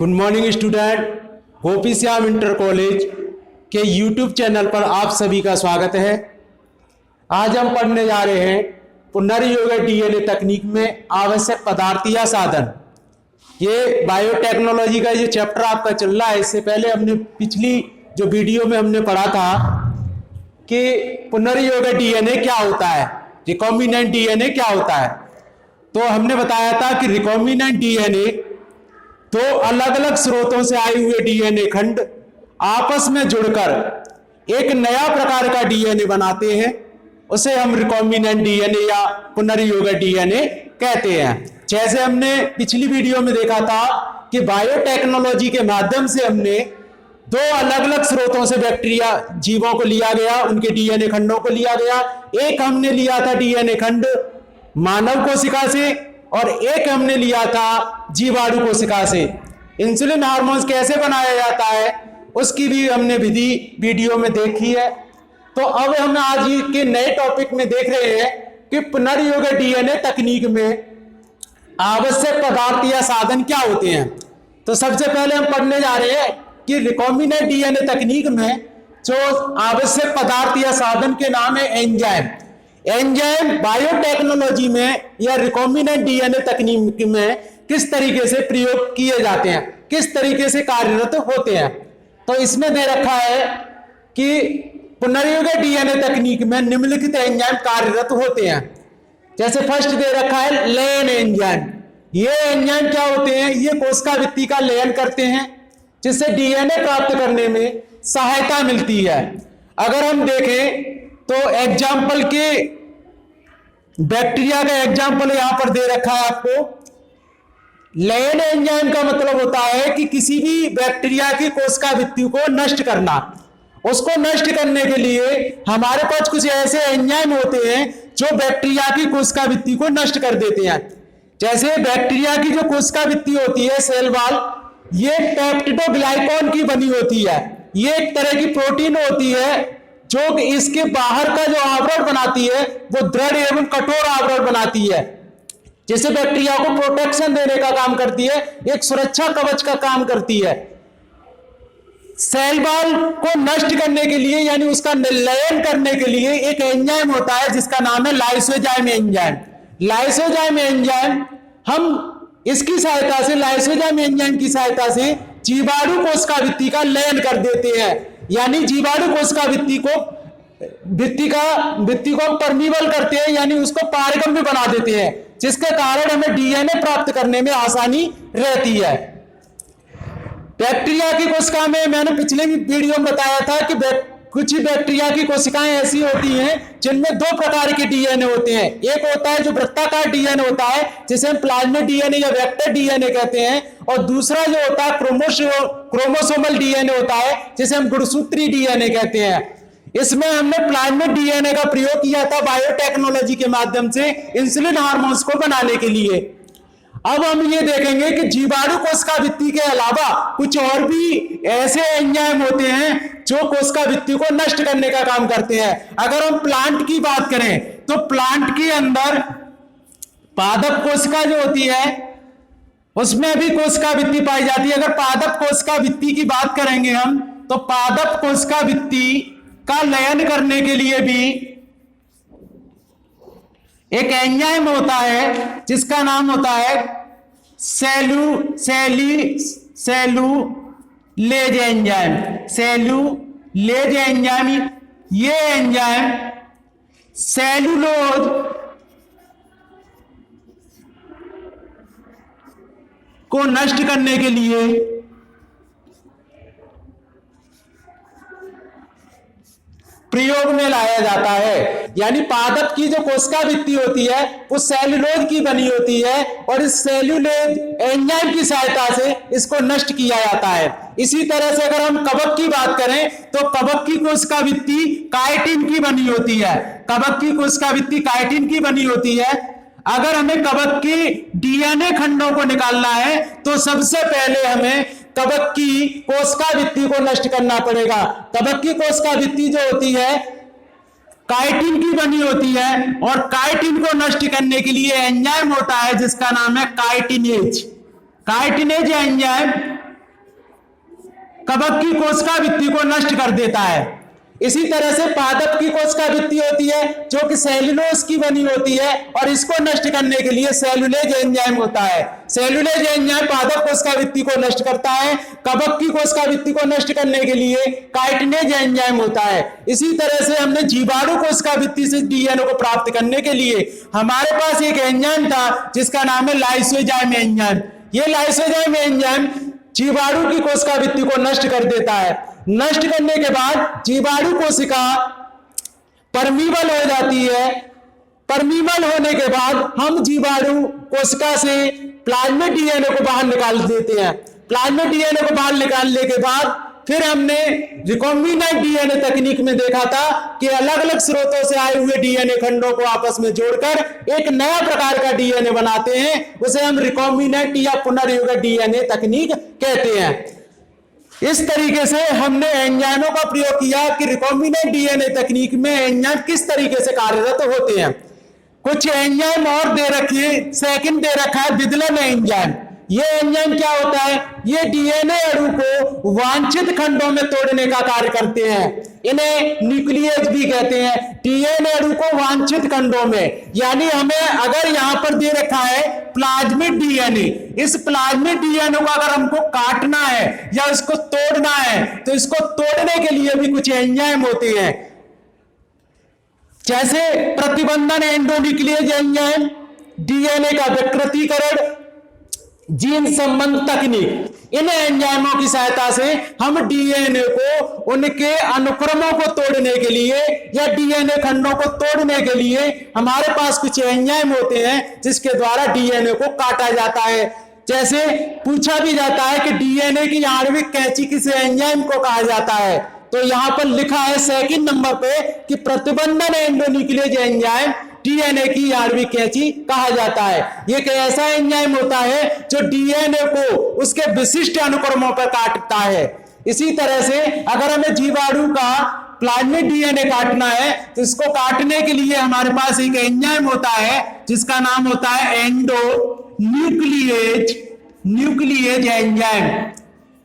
Good morning student. Gopi Shyam inter college के YouTube channel पर आप सभी का स्वागत है। आज हम पढ़ने जा रहे हैं पुनर्योगी डीएनए तकनीक में आवश्यक पदार्थ या साधन। ये बायोटेक्नोलॉजी का ये चैप्टर आपका चल रहा है। इससे पहले हमने पिछली जो वीडियो में हमने पढ़ा था कि पुनर्योगी डीएनए क्या होता है, रिकॉम्बिनेंट डीएनए क्या होता है। तो हमने बताया था कि रिकॉम्बिनेंट डीएनए तो अलग अलग स्रोतों से आए हुए डीएनए खंड आपस में जुड़कर एक नया प्रकार का डीएनए बनाते हैं, उसे हम रिकॉम्बिनेंट डीएनए या पुनर्योगी डीएनए कहते हैं। जैसे हमने पिछली वीडियो में देखा था कि बायोटेक्नोलॉजी के माध्यम से हमने दो अलग अलग स्रोतों से बैक्टीरिया जीवों को लिया गया, उनके डीएनए खंडों को लिया गया। एक हमने लिया था डीएनए खंड मानव कोशिका से और एक हमने लिया था जीवाणु कोशिका से। इंसुलिन हार्मोन कैसे बनाया जाता है उसकी भी हमने विधि वीडियो में देखी है। तो अब हम आज के नए टॉपिक में देख रहे हैं कि पुनर्योगी डीएनए तकनीक में आवश्यक पदार्थ या साधन क्या होते हैं। तो सबसे पहले हम पढ़ने जा रहे हैं कि रिकॉम्बिनेंट डीएनए तकनीक में जो आवश्यक पदार्थ या साधन के नाम है एंजाइम। एंजाइम बायोटेक्नोलॉजी में या रिकॉम्बिनेंट डीएनए तकनीक में किस तरीके से प्रयोग किए जाते हैं, किस तरीके से कार्यरत होते हैं। तो इसमें दे रखा है कि पुनर्योगी डीएनए तकनीक में निम्नलिखित एंजाइम कार्यरत होते हैं। जैसे फर्स्ट दे रखा है लयन एंजाइम। ये एंजाइम क्या होते हैं? ये कोशिका भित्ति का लयन करते हैं जिससे डीएनए प्राप्त करने में सहायता मिलती है। अगर हम देखें तो एग्जाम्पल के बैक्टीरिया का एग्जाम्पल यहां पर दे रखा है आपको। लयन एंजाइम का मतलब होता है कि किसी भी बैक्टीरिया की कोशिका भित्ति को नष्ट करना। उसको नष्ट करने के लिए हमारे पास कुछ ऐसे एंजाइम होते हैं जो बैक्टीरिया की कोशिका भित्ति को नष्ट कर देते हैं। जैसे बैक्टीरिया की जो कोशिका भित्ति होती है सेल वॉल, ये पेप्टिडोग्लाइकॉन की बनी होती है। ये एक तरह की प्रोटीन होती है जो इसके बाहर का जो आवरण बनाती है वो दृढ़ एवं कठोर आवरण बनाती है, जिससे बैक्टीरिया को प्रोटेक्शन देने का काम करती है, एक सुरक्षा कवच का काम करती है। सेल वॉल को नष्ट करने के लिए यानी उसका लयन करने के लिए एक एंजाइम होता है जिसका नाम है लाइसोजाइम एंजाइम। लाइसोजाइम एंजाइम हम इसकी सहायता से, लाइसोजाइम एंजाइम की सहायता से जीवाणु कोशिका भित्ति का लयन कर देते हैं। यानी जीवाणु कोशिका भित्ति को परमीबल करते हैं, यानी उसको पारगम्य बना देते हैं, जिसके कारण हमें डीएनए प्राप्त करने में आसानी रहती है। बैक्टीरिया की कोशिका में मैंने पिछले वीडियो में बताया था कि कुछ बैक्टीरिया की कोशिकाएं ऐसी होती हैं जिनमें दो प्रकार के डीएनए होते हैं। एक होता है जो वृत्ताकार डीएनए होता है जिसे हम प्लाज्मिड डीएनए या वेक्टर डीएनए कहते हैं, और दूसरा जो होता है क्रोमोसोमल डीएनए होता है जिसे हम गुणसूत्री डीएनए कहते हैं। इसमें हमने प्लाज्मिड डीएनए का प्रयोग किया था बायोटेक्नोलॉजी के माध्यम से इंसुलिन हार्मोन्स को बनाने के लिए। अब हम ये देखेंगे कि जीवाणु कोशिका भित्ति के अलावा कुछ और भी ऐसे एंजाइम होते हैं जो कोशिका भित्ति को नष्ट करने का काम करते हैं। अगर हम प्लांट की बात करें तो प्लांट के अंदर पादप कोशिका जो होती है उसमें भी कोशिका भित्ति पाई जाती है। अगर पादप कोशिका भित्ति की बात करेंगे हम तो पादप कोशिका भित्ति का लयन करने के लिए भी एक एंजाइम होता है जिसका नाम होता है सेलुलेज एंजाइम। सेलुलेज एंजाइम, ये एंजाइम सेलुलोज को नष्ट करने के लिए प्रयोग में लाया जाता है। यानी पादप की जो कोशिका भित्ति होती है वो सेलुलोज की बनी होती है और इस सेलुलोज एंजाइम की सहायता से इसको नष्ट किया जाता है। इसी तरह से अगर हम कवक की बात करें तो कवक की कोशिका भित्ति काइटिन की बनी होती है। कवक की कोशिका भित्ति काइटिन की बनी होती है। अगर हमें कवक की डीएनए खंडों को निकालना है तो सबसे पहले हमें कवक की कोशिका भित्ति को नष्ट करना पड़ेगा। कवक की कोशिका भित्ति जो होती है काइटिन की बनी होती है और काइटिन को नष्ट करने के लिए एंजाइम होता है जिसका नाम है काइटिनेज। काइटिनेज एंजाइम कवक की कोशिका भित्ति को नष्ट कर देता है। इसी तरह से पादप की कोशिका भित्ति होती है जो कि सेल्यूलोज की बनी होती है, और इसको नष्ट करने के लिए सेल्यूलेज एंजाइम होता है। सेल्यूलेज एंजाइम पादप कोशिका भित्ति को नष्ट करता है। कवक की कोशिका भित्ति को नष्ट करने के लिए काइटिनेज एंजाइम होता है। इसी तरह से हमने जीवाणु कोशिका भित्ति से डीएनए को प्राप्त करने के लिए हमारे पास एक एंजाइम था जिसका नाम है लाइसोजाइम एंजाइम। ये लाइसोजाइम एंजाइम जीवाणु की कोशिका भित्ति को नष्ट कर देता है। नष्ट करने के बाद जीवाणु कोशिका परमीबल हो जाती है। परमीबल होने के बाद हम जीवाणु कोशिका से प्लाज्मिक डीएनए को बाहर निकाल देते हैं। प्लाज्मिक डीएनए को बाहर निकालने के बाद फिर हमने रिकॉम्बिनेंट डीएनए तकनीक में देखा था कि अलग अलग स्रोतों से आए हुए डीएनए खंडों को आपस में जोड़कर एक नया प्रकार का डीएनए बनाते हैं। उसे हम रिकॉम्बिनेंट या पुनर्युगत डीएनए तकनीक कहते हैं। इस तरीके से हमने एंजाइमों का प्रयोग किया कि रिकॉम्बिनेंट डीएनए तकनीक में एंजाइम किस तरीके से कार्यरत होते हैं। कुछ एंजाइम और दे रखिए, सेकंड दे रखा है विदलन एंजाइम। ये एंजाइम क्या होता है? ये डीएनए अणु को वांछित खंडों में तोड़ने का कार्य करते हैं। इन्हें न्यूक्लियस भी कहते हैं। डीएनए अणु को वांछित खंडों में, यानी हमें अगर यहां पर दे रखा है प्लाज्मिक डीएनए, इस प्लाज्मिक डीएनए को अगर हमको काटना है या इसको तोड़ना है तो इसको तोड़ने के लिए भी कुछ एंजाइम होते हैं, जैसे प्रतिबंधन एंडोन्यूक्लियेज एंजाइम, डीएनए का विकृतीकरण, जीन संबंध तकनीक। इन एंजाइमों की सहायता से हम डीएनए को उनके अनुक्रमों को तोड़ने के लिए या डीएनए खंडों को तोड़ने के लिए हमारे पास कुछ एंजाइम होते हैं जिसके द्वारा डीएनए को काटा जाता है। जैसे पूछा भी जाता है कि डीएनए की आणविक कैंची किस एंजाइम को कहा जाता है, तो यहां पर लिखा है सेकंड नंबर पे कि प्रतिबंधन एंडोन्यूक्लियेज एंजाइम डीएनए की आणविक कैंची कहा जाता है। यह एक ऐसा एंजाइम होता है जो डीएनए को उसके विशिष्ट अनुक्रमों पर काटता है। इसी तरह से अगर हमें जीवाणु का प्लाज्मिक डीएनए काटना है तो इसको काटने के लिए हमारे पास एक एंजाइम होता है जिसका नाम होता है एंडोन्यूक्लियेज एंजाइम।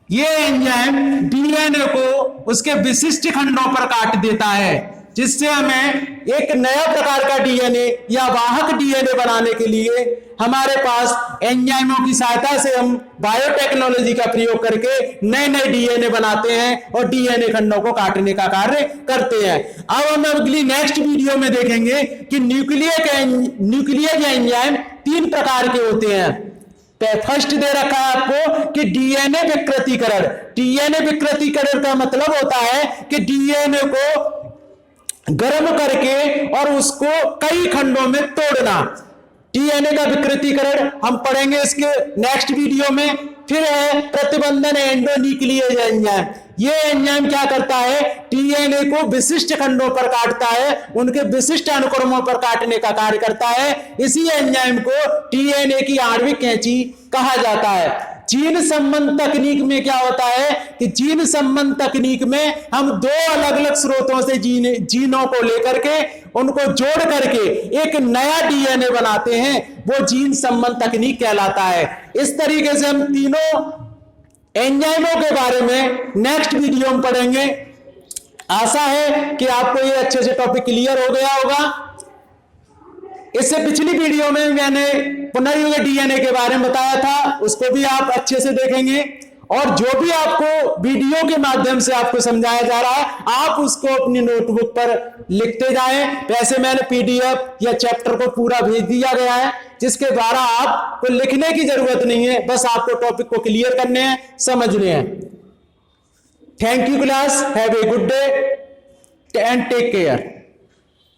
ये एंजाइम डीएनए को उसके विशिष्ट खंडों पर काट देता है, जिससे हमें एक नया प्रकार का डीएनए या वाहक डीएनए बनाने के लिए हमारे पास एंजाइमों की सहायता से हम बायोटेक्नोलॉजी का प्रयोग करके नए नए डीएनए बनाते हैं और डीएनए खंडों को काटने का कार्य करते हैं। अब हम अगली नेक्स्ट वीडियो में देखेंगे कि न्यूक्लियेज एंजाइम 3 प्रकार के होते हैं। फर्स्ट दे रखा है आपको कि डीएनए विकृतीकरण। डीएनए विकृतीकरण का मतलब होता है कि डीएनए को गर्म करके और उसको कई खंडों में तोड़ना। डीएनए का विकृतीकरण हम पढ़ेंगे इसके नेक्स्ट वीडियो में। फिर है प्रतिबंधन एंडोन्यूक्लियेज एंजाइम। ये एंजाइम क्या करता है? डीएनए को विशिष्ट खंडों पर काटता है, उनके विशिष्ट अनुक्रमों पर काटने का कार्य करता है। इसी एंजाइम को डीएनए की आणविक कैंची कहा जाता है। जीन संबंध तकनीक में क्या होता है कि जीन संबंध तकनीक में हम 2 अलग अलग स्रोतों से जीनों को लेकर के उनको जोड़ करके एक नया डीएनए बनाते हैं, वो जीन संबंध तकनीक कहलाता है। इस तरीके से हम तीनों एंजाइमों के बारे में नेक्स्ट वीडियो में पढ़ेंगे। आशा है कि आपको ये अच्छे से टॉपिक क्लियर हो गया होगा। इससे पिछली वीडियो में मैंने पुनर्युगत डीएनए के बारे में बताया था, उसको भी आप अच्छे से देखेंगे। और जो भी आपको वीडियो के माध्यम से आपको समझाया जा रहा है, आप उसको अपनी नोटबुक पर लिखते जाएं। वैसे मैंने पीडीएफ या चैप्टर को पूरा भेज दिया गया है, जिसके द्वारा आपको लिखने की जरूरत नहीं है, बस आपको टॉपिक को क्लियर करने हैं, समझने हैं। Thank you class, have a good day and take care.